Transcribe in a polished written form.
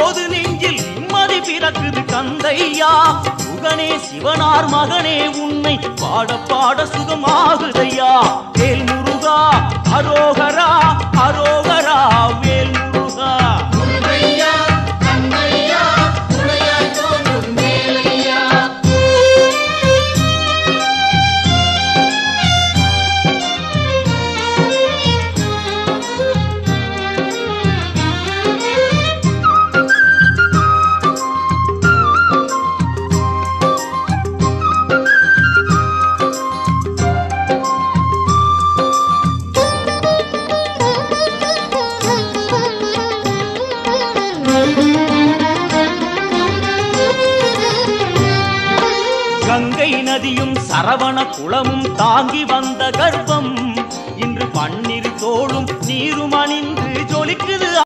போது நெஞ்சில் நிம்மதி பிறக்குது கந்தையா. முகனே சிவனார் மகனே உன்னை பாட பாட சுகமாகுதையா. வேல் முருகா அரோகரா அரோகரா வேல் முருகா. கங்கை நதியும் சரவண குளமும் தாங்கி வந்த கர்ப்பம் இன்று பன்னிரு தோளும் நீரும் அணிந்து ஜொலி